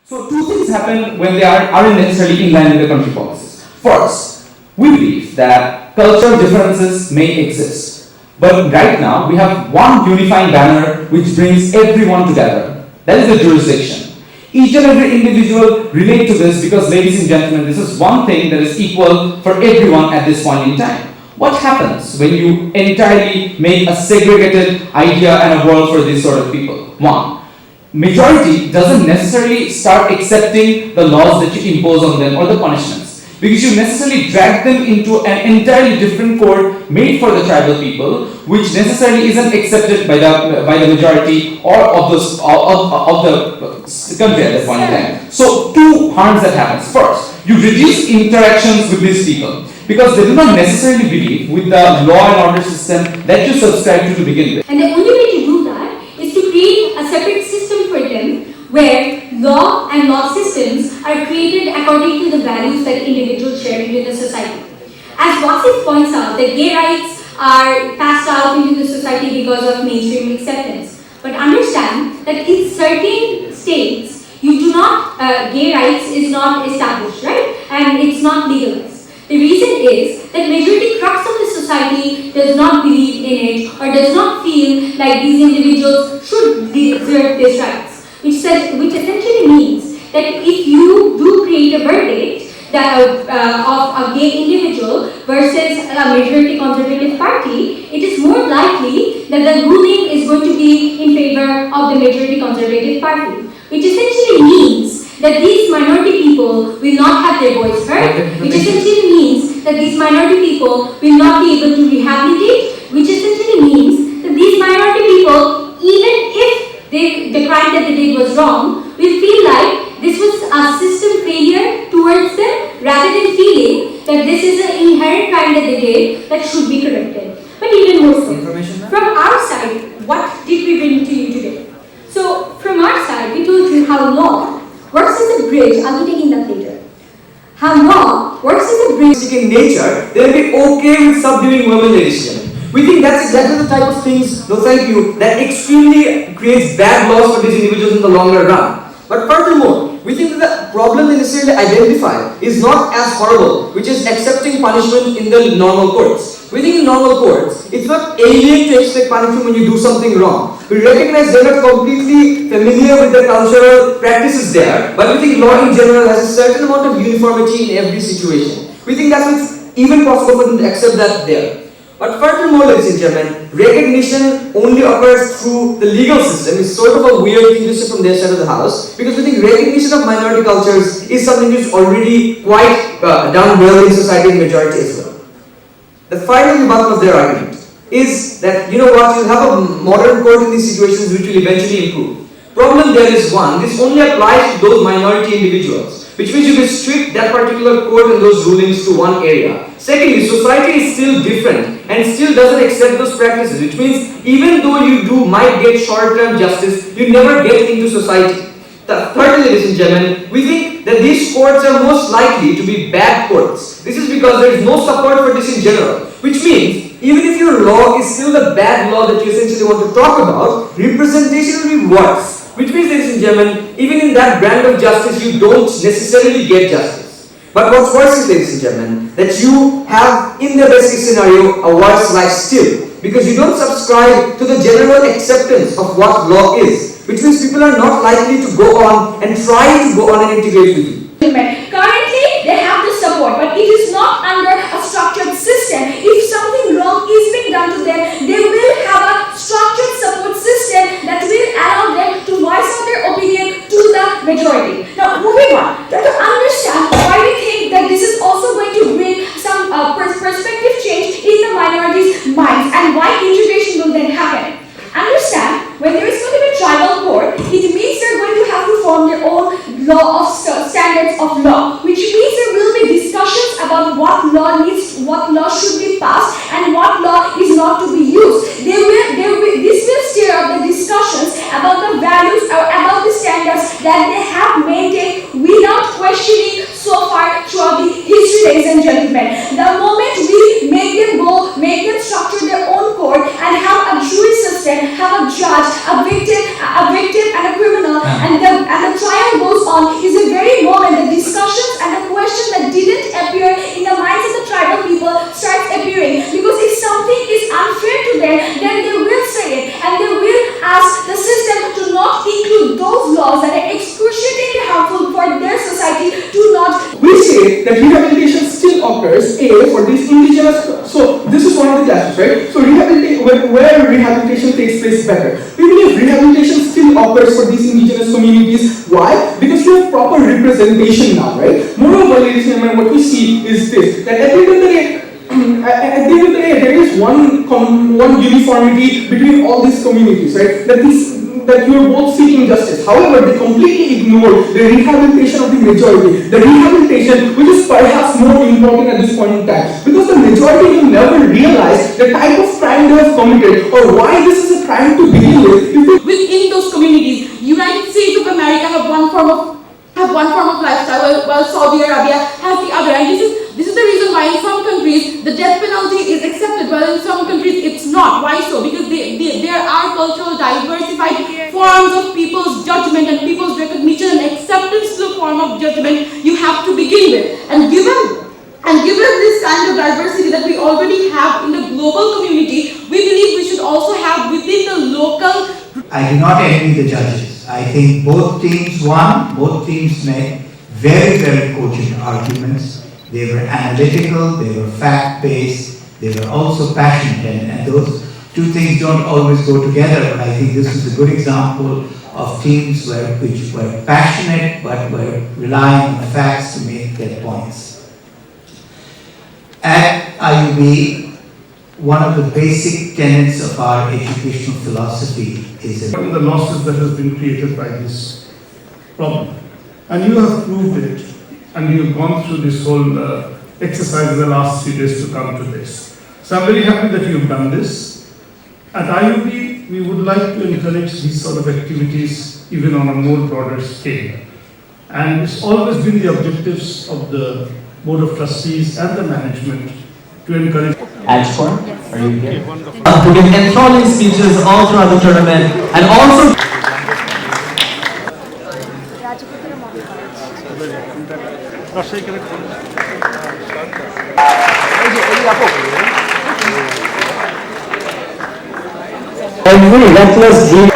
So two things happen when they aren't necessarily in line with the country policies. First, we believe that cultural differences may exist, but right now we have one unifying banner which brings everyone together. That is the jurisdiction. Each and every individual relate to this because, ladies and gentlemen, this is one thing that is equal for everyone at this point in time. What happens when you entirely make a segregated idea and a world for these sort of people? One, majority doesn't necessarily start accepting the laws that you impose on them or the punishments, because you necessarily drag them into an entirely different code made for the tribal people, which necessarily isn't accepted by the majority or of the country at that point in time. So two harms that happens. First, you reduce interactions with these people because they do not necessarily believe with the law and order system that you subscribe to begin with. And the only way to do that is to create a separate system for them where law and law systems are created according to the values that individuals share within the society. As Wasif points out, that gay rights are passed out into the society because of mainstream acceptance. But understand that in certain states, you do not, gay rights is not established, right? And it's not legalized. The reason is that majority crux of the society does not believe in it or does not feel like these individuals should exert these rights. Which essentially means that if you do create a verdict that of a gay individual versus a majority conservative party, it is more likely that the ruling is going to be in favor of the majority conservative party. Which essentially means that these minority people will not have their voice heard, which essentially means that these minority people will not be able to rehabilitate, which essentially means that these minority people, even if the crime that they did was wrong, will feel like this was a system failure towards them rather than feeling that this is an inherent crime that they did that should be corrected. But even more so, from our side, what did we bring to you today? So, from our side, we told you how law works as a bridge. I'll be taking that later. How law works as a bridge. In nature, they'll be okay with subduing verbal legislation. We think that's exactly the type of things, no thank you, that extremely creates bad laws for these individuals in the longer run. But furthermore, we think that the problem they necessarily identify is not as horrible, which is accepting punishment in the normal courts. We think in normal courts, it's not alien to expect punishment when you do something wrong. We recognize they're not completely familiar with the cultural practices there, but we think law in general has a certain amount of uniformity in every situation. We think that's even possible for them to accept that there. But furthermore, ladies and gentlemen, recognition only occurs through the legal system. It's sort of a weird thing to say from their side of the house, because we think recognition of minority cultures is something which is already quite done well in society and majority as well. The final rebuttal of their argument is that, you know what, you'll have a modern court in these situations which will eventually improve. Problem there is one, this only applies to those minority individuals, which means you restrict that particular court and those rulings to one area. Secondly, society is still different and still doesn't accept those practices, which means even though you might get short-term justice, you never get into society. Thirdly, ladies and gentlemen, we think that these courts are most likely to be bad courts. This is because there is no support for this in general, which means even if your law is still the bad law that you essentially want to talk about, representation will be worse. Which means, ladies and gentlemen, even in that brand of justice, you don't necessarily get justice. But what's worse is, ladies and gentlemen, that you have, in the best case scenario, a worse life still. Because you don't subscribe to the general acceptance of what law is. Which means people are not likely to go on and try to go on and integrate with you. Currently, they have the support, but it is not under a structured system. If something wrong is being done to them, they will have a structured support system that will allow them to voice out their opinion to the majority. Now, moving on, to understand why we think that this is also going to bring some perspective change in the minorities' minds and why integration will then happen. Understand, when there is going to be a tribal court, it means they're going to have to form their own law of standards of law, which means there will be discussions about what law should be passed and what law is not to be used. This will stir up the discussions about the values or about the standards that they have maintained without questioning so far throughout the history, ladies and gentlemen. The moment we make them structure their own court and have a jury system, have a judge, a victim and a criminal, and the trial goes on, say that rehabilitation still occurs for these indigenous. So this is one of the classes, right? So where rehabilitation takes place better. We believe rehabilitation still occurs for these indigenous communities. Why? Because we have proper representation now, right? Moreover, ladies and gentlemen, what we see is this: that at the end of the day, there is one uniformity between all these communities, right? That you are both seeking justice. However, they completely ignore the rehabilitation of the majority. The rehabilitation, which is perhaps more important at this point in time, because the majority will never realize the type of crime they have committed or why this is a crime to begin with. Within those communities, United States of America have one form of lifestyle, while Saudi Arabia has the other. And this is the reason why in some countries the death penalty is accepted, while in some countries it's not. Why so? Because there are cultural diversified forms of people's judgment and people's recognition and acceptance to the form of judgment you have to begin with. And given this kind of diversity that we already have in the global community, we believe we should also have within the local. I do not envy the judges. I think both teams won, both teams made very, very cogent arguments. They were analytical, they were fact-based, they were also passionate, and those two things don't always go together, but I think this is a good example of teams which were passionate but were relying on the facts to make their points. At IUB, one of the basic tenets of our educational philosophy is What are the losses that has been created by this problem? And you have proved it, and you have gone through this whole exercise in the last 3 days to come to this. So I'm very happy that you've done this. At IUB, we would like to encourage these sort of activities even on a more broader scale. And it's always been the objectives of the Board of Trustees and the management to encourage. Ashford, are you here? Who give enthralling speeches all throughout the tournament, and also Every reckless dream